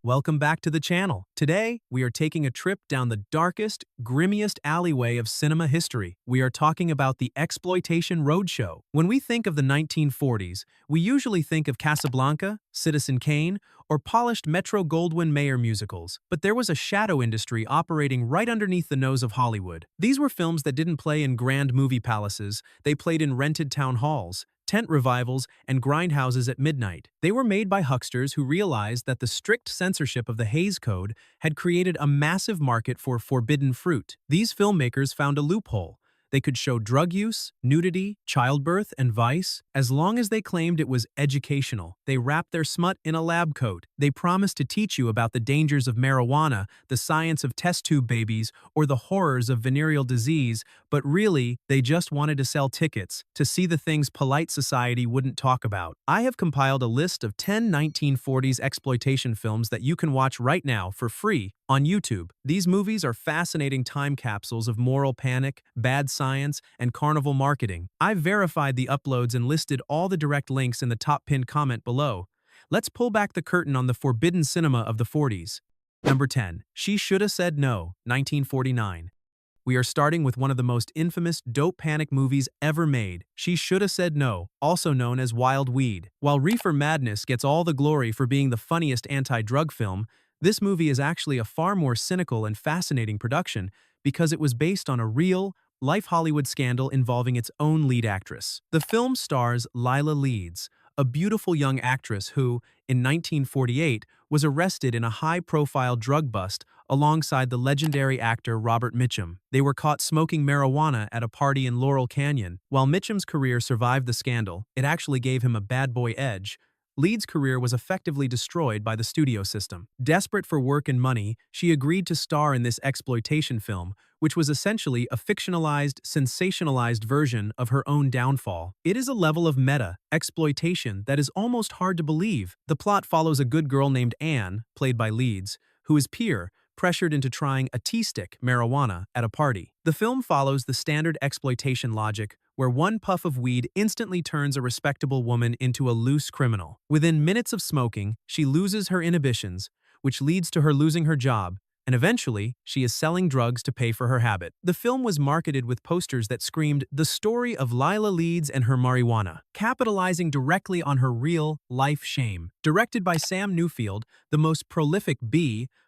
welcome back to the channel. Today, we are taking a trip down the darkest, grimmiest alleyway of cinema history. We are talking about the Exploitation Roadshow. When we think of the 1940s, we usually think of Casablanca, Citizen Kane, or polished Metro-Goldwyn-Mayer musicals. But there was a shadow industry operating right underneath the nose of Hollywood. These were films that didn't play in grand movie palaces, they played in rented town halls, tent revivals, and grindhouses at midnight. They were made by hucksters who realized that the strict censorship of the Hays Code had created a massive market for forbidden fruit. These filmmakers found a loophole. They could show drug use, nudity, childbirth, and vice, as long as they claimed it was educational. They wrapped their smut in a lab coat. They promised to teach you about the dangers of marijuana, the science of test tube babies, or the horrors of venereal disease, but really, they just wanted to sell tickets, to see the things polite society wouldn't talk about. I have compiled a list of 10 1940s exploitation films that you can watch right now for free on YouTube. These movies are fascinating time capsules of moral panic, bad science, and carnival marketing. I've verified the uploads and listed all the direct links in the top pinned comment below. Let's pull back the curtain on the forbidden cinema of the 40s. Number 10. She Shoulda Said No, 1949. We are starting with one of the most infamous dope panic movies ever made, She Shoulda Said No, also known as Wild Weed. While Reefer Madness gets all the glory for being the funniest anti-drug film, this movie is actually a far more cynical and fascinating production because it was based on a real, life Hollywood scandal involving its own lead actress. The film stars Lila Leeds, a beautiful young actress who, in 1948, was arrested in a high-profile drug bust alongside the legendary actor Robert Mitchum. They were caught smoking marijuana at a party in Laurel Canyon. While Mitchum's career survived the scandal, it actually gave him a bad boy edge. Leeds' career was effectively destroyed by the studio system. Desperate for work and money, she agreed to star in this exploitation film, which was essentially a fictionalized, sensationalized version of her own downfall. It is a level of meta-exploitation that is almost hard to believe. The plot follows a good girl named Anne, played by Leeds, who is pressured into trying a tea-stick, marijuana, at a party. The film follows the standard exploitation logic, where one puff of weed instantly turns a respectable woman into a loose criminal. Within minutes of smoking, she loses her inhibitions, which leads to her losing her job, and eventually, she is selling drugs to pay for her habit. The film was marketed with posters that screamed, "The story of Lila Leeds and her marijuana," capitalizing directly on her real-life shame. Directed by Sam Newfield, the most prolific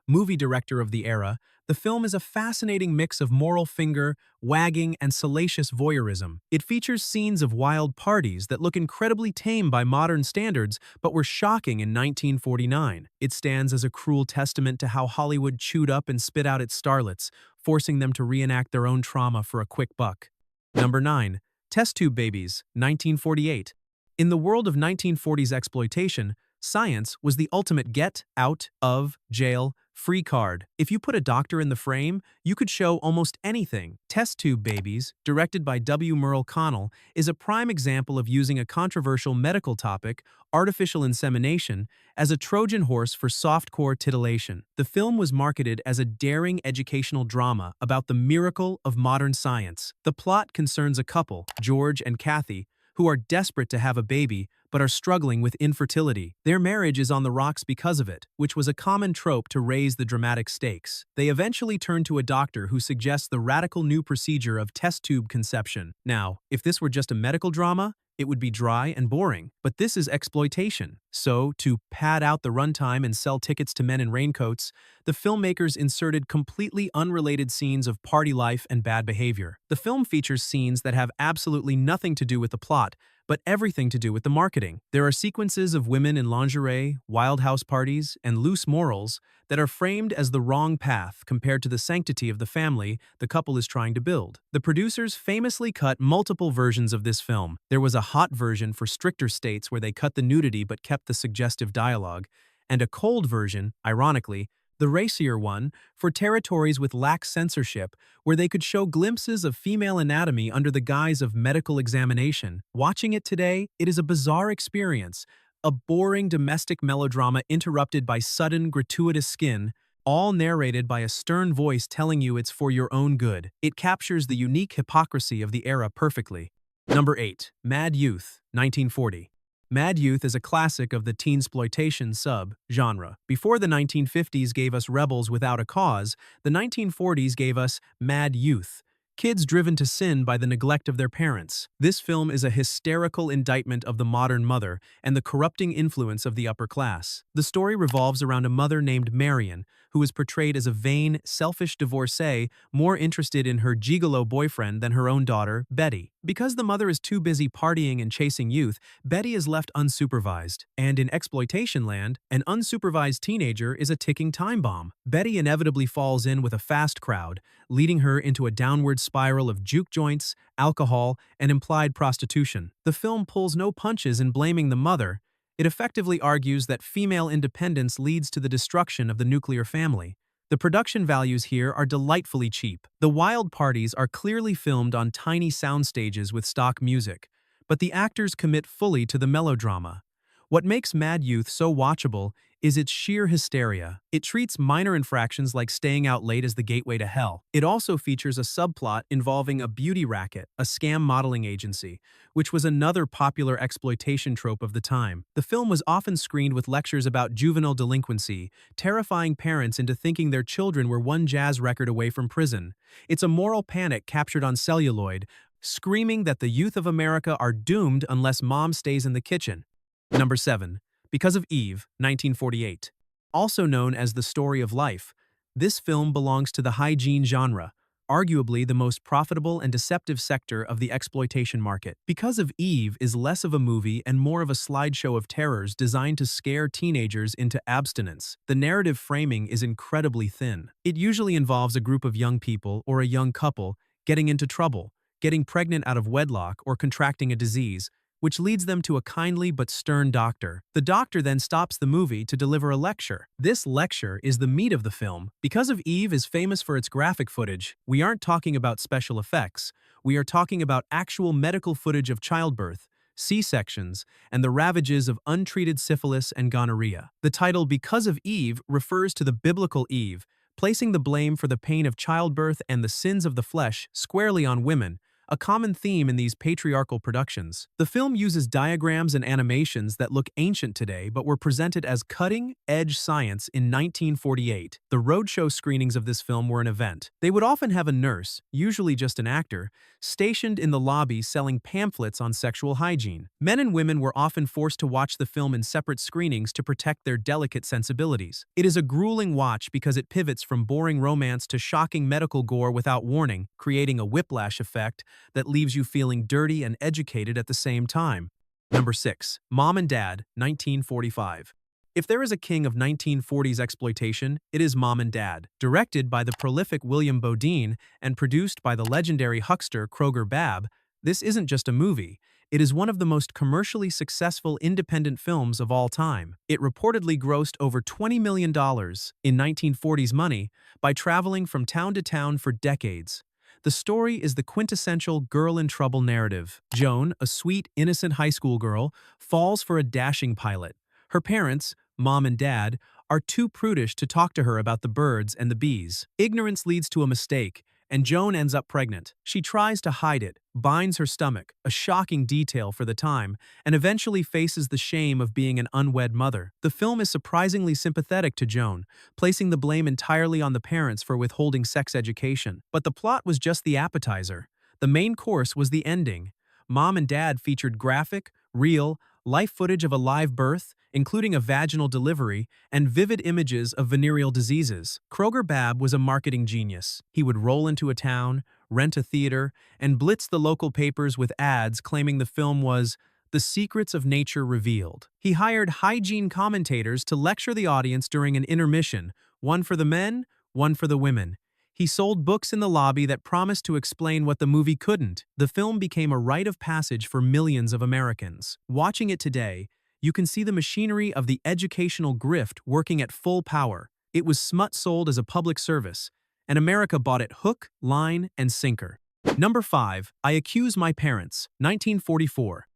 movie director of the era, the film is a fascinating mix of moral finger-wagging and salacious voyeurism. It features scenes of wild parties that look incredibly tame by modern standards but were shocking in 1949. It stands as a cruel testament to how Hollywood chewed up and spit out its starlets, forcing them to reenact their own trauma for a quick buck. Number 9. Test Tube Babies, 1948. In the world of 1940s exploitation, science was the ultimate get-out-of-jail-free card. If you put a doctor in the frame, you could show almost anything. Test Tube Babies, directed by W. Merle Connell, is a prime example of using a controversial medical topic, artificial insemination, as a Trojan horse for softcore titillation. The film was marketed as a daring educational drama about the miracle of modern science. The plot concerns a couple, George and Kathy, who are desperate to have a baby but are struggling with infertility. Their marriage is on the rocks because of it, which was a common trope to raise the dramatic stakes. They eventually turn to a doctor who suggests the radical new procedure of test tube conception. Now, if this were just a medical drama, it would be dry and boring, but this is exploitation. So, to pad out the runtime and sell tickets to men in raincoats, the filmmakers inserted completely unrelated scenes of party life and bad behavior. The film features scenes that have absolutely nothing to do with the plot, but everything to do with the marketing. There are sequences of women in lingerie, wild house parties, and loose morals that are framed as the wrong path compared to the sanctity of the family the couple is trying to build. The producers famously cut multiple versions of this film. There was a hot version for stricter states where they cut the nudity but kept the suggestive dialogue, and a cold version, ironically, the racier one, for territories with lax censorship, where they could show glimpses of female anatomy under the guise of medical examination. Watching it today, it is a bizarre experience, a boring domestic melodrama interrupted by sudden, gratuitous skin, all narrated by a stern voice telling you it's for your own good. It captures the unique hypocrisy of the era perfectly. Number 8. Mad Youth, 1940. Mad Youth is a classic of the teensploitation sub-genre. Before the 1950s gave us rebels without a cause, the 1940s gave us Mad Youth, kids driven to sin by the neglect of their parents. This film is a hysterical indictment of the modern mother and the corrupting influence of the upper class. The story revolves around a mother named Marion, who is portrayed as a vain, selfish divorcee more interested in her gigolo boyfriend than her own daughter, Betty. Because the mother is too busy partying and chasing youth, Betty is left unsupervised. And in exploitation land, an unsupervised teenager is a ticking time bomb. Betty inevitably falls in with a fast crowd, leading her into a downward spiral of juke joints, alcohol, and implied prostitution. The film pulls no punches in blaming the mother. It effectively argues that female independence leads to the destruction of the nuclear family. The production values here are delightfully cheap. The wild parties are clearly filmed on tiny sound stages with stock music, but the actors commit fully to the melodrama. What makes Mad Youth so watchable is its sheer hysteria. It treats minor infractions like staying out late as the gateway to hell. It also features a subplot involving a beauty racket, a scam modeling agency, which was another popular exploitation trope of the time. The film was often screened with lectures about juvenile delinquency, terrifying parents into thinking their children were one jazz record away from prison. It's a moral panic captured on celluloid, screaming that the youth of America are doomed unless mom stays in the kitchen. Number 7. Because of Eve, 1948. Also known as The Story of Life, this film belongs to the hygiene genre, arguably the most profitable and deceptive sector of the exploitation market. Because of Eve is less of a movie and more of a slideshow of terrors designed to scare teenagers into abstinence. The narrative framing is incredibly thin. It usually involves a group of young people or a young couple getting into trouble, getting pregnant out of wedlock, or contracting a disease, which leads them to a kindly but stern doctor. The doctor then stops the movie to deliver a lecture. This lecture is the meat of the film. Because of Eve is famous for its graphic footage, we aren't talking about special effects. We are talking about actual medical footage of childbirth, C-sections, and the ravages of untreated syphilis and gonorrhea. The title Because of Eve refers to the biblical Eve, placing the blame for the pain of childbirth and the sins of the flesh squarely on women, a common theme in these patriarchal productions. The film uses diagrams and animations that look ancient today but were presented as cutting-edge science in 1948. The roadshow screenings of this film were an event. They would often have a nurse, usually just an actor, stationed in the lobby selling pamphlets on sexual hygiene. Men and women were often forced to watch the film in separate screenings to protect their delicate sensibilities. It is a grueling watch because it pivots from boring romance to shocking medical gore without warning, creating a whiplash effect that leaves you feeling dirty and educated at the same time. Number 6. Mom and Dad, 1945. If there is a king of 1940s exploitation, it is Mom and Dad. Directed by the prolific William Bodine and produced by the legendary huckster Kroger Babb, this isn't just a movie. It is one of the most commercially successful independent films of all time. It reportedly grossed over $20 million in 1940s money by traveling from town to town for decades. The story is the quintessential girl-in-trouble narrative. Joan, a sweet, innocent high school girl, falls for a dashing pilot. Her parents, Mom and Dad, are too prudish to talk to her about the birds and the bees. Ignorance leads to a mistake, and Joan ends up pregnant. She tries to hide it, binds her stomach, a shocking detail for the time, and eventually faces the shame of being an unwed mother. The film is surprisingly sympathetic to Joan, placing the blame entirely on the parents for withholding sex education. But the plot was just the appetizer. The main course was the ending. Mom and Dad featured graphic, real, life footage of a live birth, including a vaginal delivery, and vivid images of venereal diseases. Kroger Babb was a marketing genius. He would roll into a town, rent a theater, and blitz the local papers with ads claiming the film was The Secrets of Nature Revealed. He hired hygiene commentators to lecture the audience during an intermission, one for the men, one for the women. He sold books in the lobby that promised to explain what the movie couldn't. The film became a rite of passage for millions of Americans. Watching it today, you can see the machinery of the educational grift working at full power. It was smut-sold as a public service, and America bought it hook, line, and sinker. Number 5. I Accuse My Parents, 1944.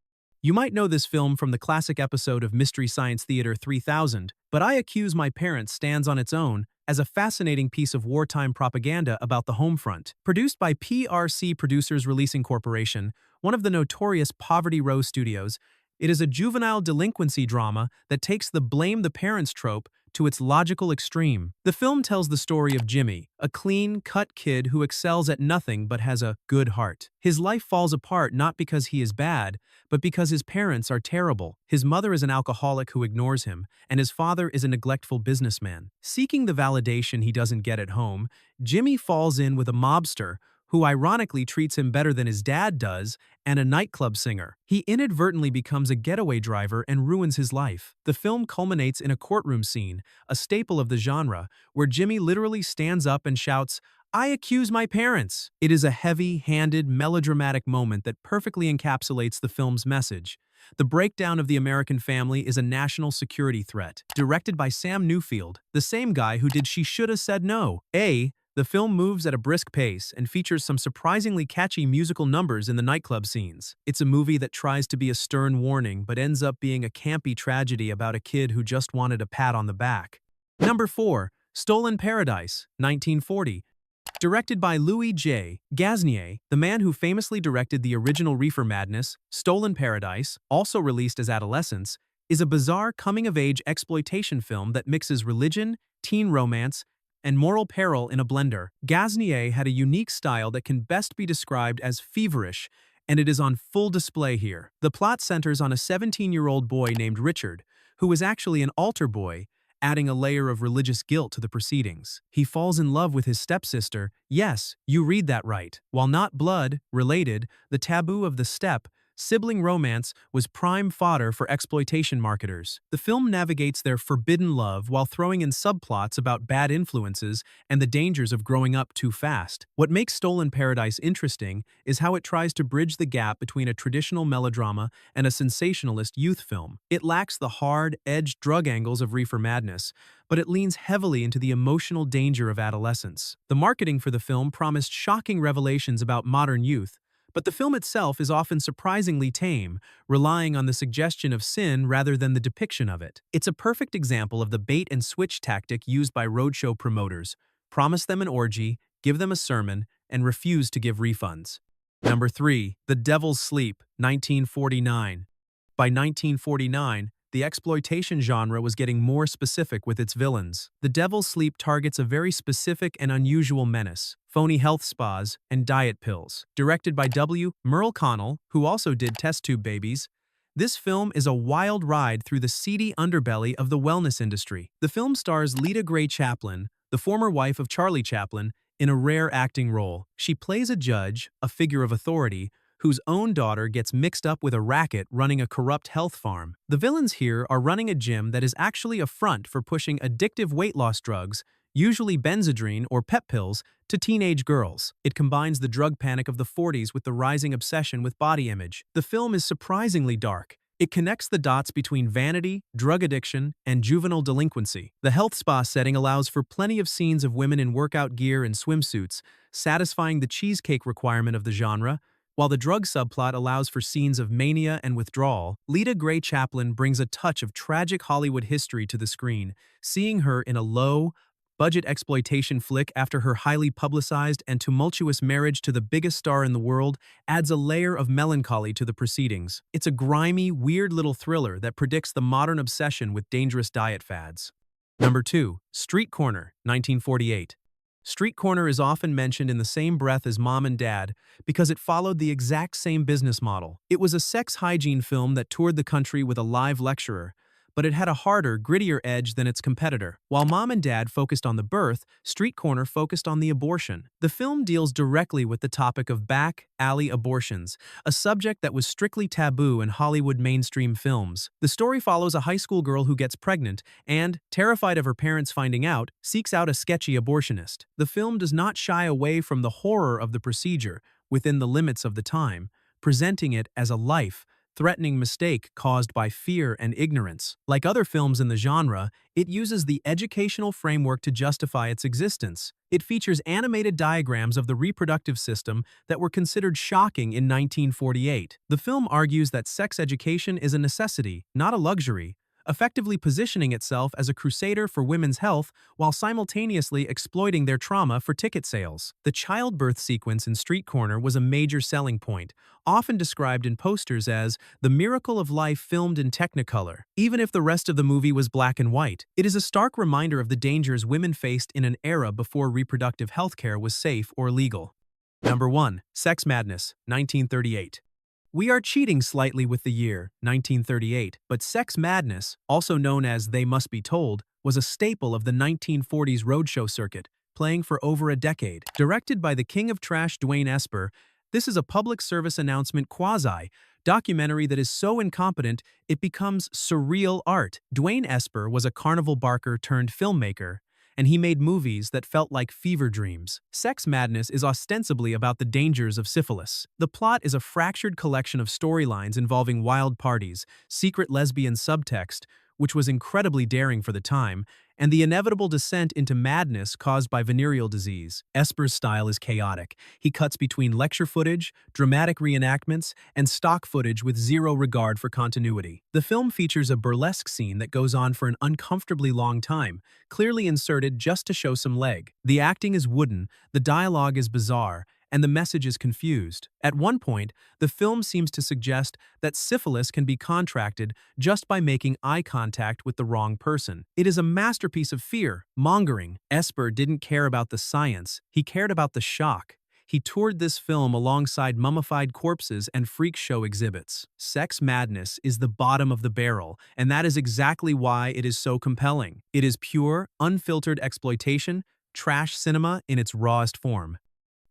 You might know this film from the classic episode of Mystery Science Theater 3000, but I Accuse My Parents stands on its own as a fascinating piece of wartime propaganda about the home front. Produced by PRC Producers Releasing Corporation, one of the notorious Poverty Row studios, It is a juvenile delinquency drama that takes the blame the parents trope to its logical extreme. The film tells the story of Jimmy, a clean-cut kid who excels at nothing but has a good heart. His life falls apart not because he is bad, but because his parents are terrible. His mother is an alcoholic who ignores him, and his father is a neglectful businessman. Seeking the validation he doesn't get at home, Jimmy falls in with a mobster who ironically treats him better than his dad does, and a nightclub singer. He inadvertently becomes a getaway driver and ruins his life. The film culminates in a courtroom scene, a staple of the genre, where Jimmy literally stands up and shouts, "I accuse my parents!" It is a heavy-handed, melodramatic moment that perfectly encapsulates the film's message. The breakdown of the American family is a national security threat. Directed by Sam Newfield, the same guy who did She Shoulda Said No. The film moves at a brisk pace and features some surprisingly catchy musical numbers in the nightclub scenes. It's a movie that tries to be a stern warning but ends up being a campy tragedy about a kid who just wanted a pat on the back. Number 4. Stolen Paradise, 1940. Directed by Louis J. Gasnier, the man who famously directed the original Reefer Madness, Stolen Paradise, also released as Adolescence, is a bizarre coming-of-age exploitation film that mixes religion, teen romance, and moral peril in a blender. Gasnier had a unique style that can best be described as feverish, and it is on full display here. The plot centers on a 17-year-old boy named Richard, who is actually an altar boy, adding a layer of religious guilt to the proceedings. He falls in love with his stepsister. Yes, you read that right. While not blood-related, the taboo of the sibling romance was prime fodder for exploitation marketers. The film navigates their forbidden love while throwing in subplots about bad influences and the dangers of growing up too fast. What makes Stolen Paradise interesting is how it tries to bridge the gap between a traditional melodrama and a sensationalist youth film. It lacks the hard-edged drug angles of Reefer Madness, but it leans heavily into the emotional danger of adolescence. The marketing for the film promised shocking revelations about modern youth, but the film itself is often surprisingly tame, relying on the suggestion of sin rather than the depiction of it. It's a perfect example of the bait-and-switch tactic used by roadshow promoters. Promise them an orgy, give them a sermon, and refuse to give refunds. Number 3. The Devil's Sleep, 1949. By 1949, the exploitation genre was getting more specific with its villains. The Devil's Sleep targets a very specific and unusual menace: phony health spas and diet pills. Directed by W. Merle Connell, who also did Test Tube Babies, this film is a wild ride through the seedy underbelly of the wellness industry. The film stars Lita Gray Chaplin, the former wife of Charlie Chaplin, in a rare acting role. She plays a judge, a figure of authority, whose own daughter gets mixed up with a racket running a corrupt health farm. The villains here are running a gym that is actually a front for pushing addictive weight loss drugs, usually Benzedrine or pep pills, to teenage girls. It combines the drug panic of the 40s with the rising obsession with body image. The film is surprisingly dark. It connects the dots between vanity, drug addiction, and juvenile delinquency. The health spa setting allows for plenty of scenes of women in workout gear and swimsuits, satisfying the cheesecake requirement of the genre, while the drug subplot allows for scenes of mania and withdrawal. Lita Gray Chaplin brings a touch of tragic Hollywood history to the screen. Seeing her in a low-budget exploitation flick after her highly publicized and tumultuous marriage to the biggest star in the world adds a layer of melancholy to the proceedings. It's a grimy, weird little thriller that predicts the modern obsession with dangerous diet fads. Number 2. Street Corner, 1948. Street Corner is often mentioned in the same breath as Mom and Dad because it followed the exact same business model. It was a sex hygiene film that toured the country with a live lecturer, but it had a harder, grittier edge than its competitor. While Mom and Dad focused on the birth, Street Corner focused on the abortion. The film deals directly with the topic of back-alley abortions, a subject that was strictly taboo in Hollywood mainstream films. The story follows a high school girl who gets pregnant and, terrified of her parents finding out, seeks out a sketchy abortionist. The film does not shy away from the horror of the procedure within the limits of the time, presenting it as a life-threatening mistake caused by fear and ignorance. Like other films in the genre, it uses the educational framework to justify its existence. It features animated diagrams of the reproductive system that were considered shocking in 1948. The film argues that sex education is a necessity, not a luxury, effectively positioning itself as a crusader for women's health while simultaneously exploiting their trauma for ticket sales. The childbirth sequence in Street Corner was a major selling point, often described in posters as the miracle of life filmed in Technicolor. Even if the rest of the movie was black and white, it is a stark reminder of the dangers women faced in an era before reproductive health care was safe or legal. Number 1. Sex Madness, 1938. We are cheating slightly with the year, 1938, but Sex Madness, also known as They Must Be Told, was a staple of the 1940s roadshow circuit, playing for over a decade. Directed by the king of trash Dwayne Esper, this is a public service announcement quasi-documentary that is so incompetent it becomes surreal art. Dwayne Esper was a carnival barker turned filmmaker, and he made movies that felt like fever dreams. Sex Madness is ostensibly about the dangers of syphilis. The plot is a fractured collection of storylines involving wild parties, secret lesbian subtext, which was incredibly daring for the time, and the inevitable descent into madness caused by venereal disease. Esper's style is chaotic. He cuts between lecture footage, dramatic reenactments, and stock footage with zero regard for continuity. The film features a burlesque scene that goes on for an uncomfortably long time, clearly inserted just to show some leg. The acting is wooden, the dialogue is bizarre, and the message is confused. At one point, the film seems to suggest that syphilis can be contracted just by making eye contact with the wrong person. It is a masterpiece of fear-mongering. Esper didn't care about the science, he cared about the shock. He toured this film alongside mummified corpses and freak show exhibits. Sex Madness is the bottom of the barrel, and that is exactly why it is so compelling. It is pure, unfiltered exploitation, trash cinema in its rawest form.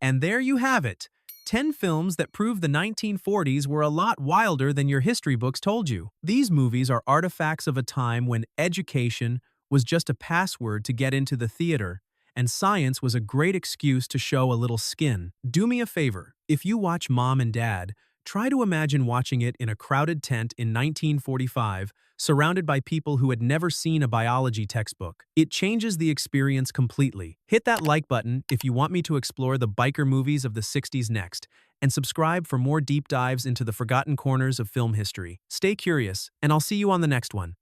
And there you have it, 10 films that prove the 1940s were a lot wilder than your history books told you. These movies are artifacts of a time when education was just a password to get into the theater, and science was a great excuse to show a little skin. Do me a favor, if you watch Mom and Dad, try to imagine watching it in a crowded tent in 1945, surrounded by people who had never seen a biology textbook. It changes the experience completely. Hit that like button if you want me to explore the biker movies of the 60s next, and subscribe for more deep dives into the forgotten corners of film history. Stay curious, and I'll see you on the next one.